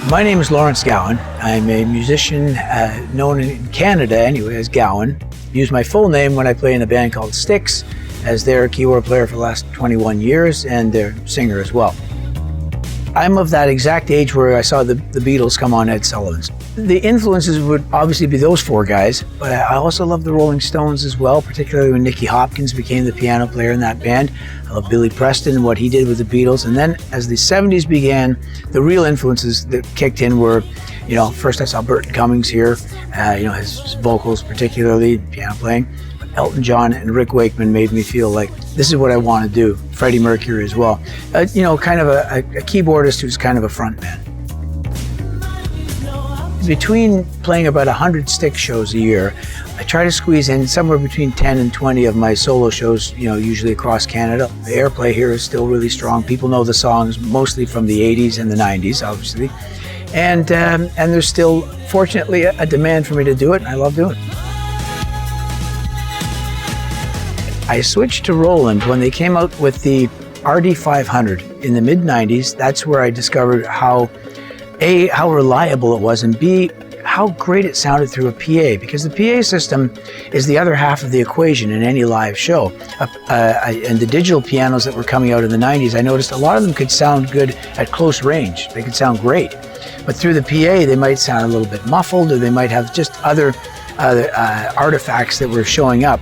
My name is Lawrence Gowan. I'm a musician known in Canada anyway as Gowan. Use my full name when I play in a band called Styx, as their keyboard player for the last 21 years and their singer as well. I'm of that exact age where I saw the Beatles come on Ed Sullivan's. The influences would obviously be those four guys, but I also love the Rolling Stones as well, particularly when Nicky Hopkins became the piano player in that band. I love Billy Preston and what he did with the Beatles. And then as the 70s began, the real influences that kicked in were, first I saw Burton Cummings here, his vocals particularly, piano playing. Elton John and Rick Wakeman made me feel like this is what I want to do. Freddie Mercury as well. Kind of a keyboardist who's kind of a frontman. Between playing about 100 Styx shows a year, I try to squeeze in somewhere between 10 and 20 of my solo shows, usually across Canada. The airplay here is still really strong. People know the songs mostly from the 80s and the 90s, obviously. And there's still, fortunately, a demand for me to do it, and I love doing it. I switched to Roland when they came out with the RD500 in the mid-90s. That's where I discovered how reliable it was, and B, how great it sounded through a PA, because the PA system is the other half of the equation in any live show. And the digital pianos that were coming out in the 90s, I noticed a lot of them could sound good at close range. They could sound great. But through the PA, they might sound a little bit muffled, or they might have just other artifacts that were showing up.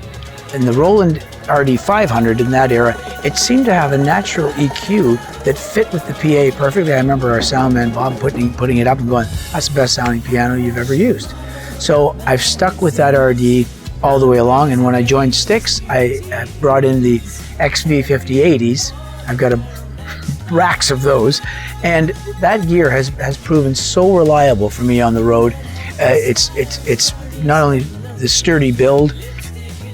In the Roland RD500 in that era, it seemed to have a natural EQ that fit with the PA perfectly. I remember our sound man, Bob, putting it up and going, that's the best sounding piano you've ever used. So I've stuck with that RD all the way along, and when I joined Styx, I brought in the XV5080s. I've got racks of those, and that gear has proven so reliable for me on the road. It's not only the sturdy build,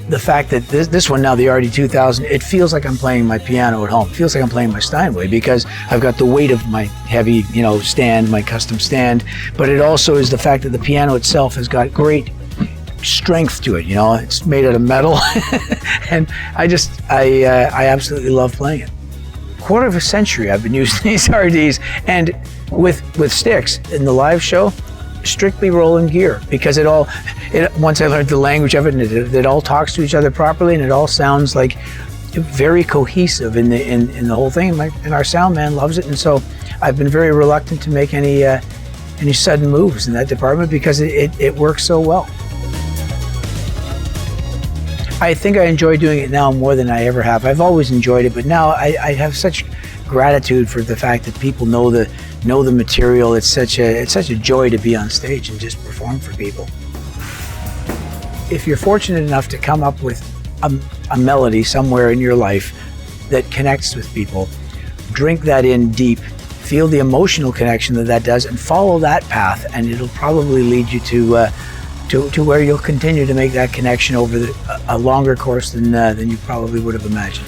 the fact that this one now, the RD-2000, it feels like I'm playing my piano at home. It feels like I'm playing my Steinway because I've got the weight of my heavy, stand, my custom stand. But it also is the fact that the piano itself has got great strength to it. It's made out of metal, and I absolutely love playing it. Quarter of a century I've been using these RDs, and with Styx in the live show, strictly Roland gear, because once I learned the language of it, and it all talks to each other properly, and it all sounds like very cohesive in the whole thing. And our sound man loves it, and so I've been very reluctant to make any sudden moves in that department because it works so well. I think I enjoy doing it now more than I ever have. I've always enjoyed it, but now I have such gratitude for the fact that people know the material. It's such a joy to be on stage and just perform for people. If you're fortunate enough to come up with a melody somewhere in your life that connects with people, drink that in deep, feel the emotional connection that does, and follow that path, and it'll probably lead you to where you'll continue to make that connection over a longer course than you probably would have imagined.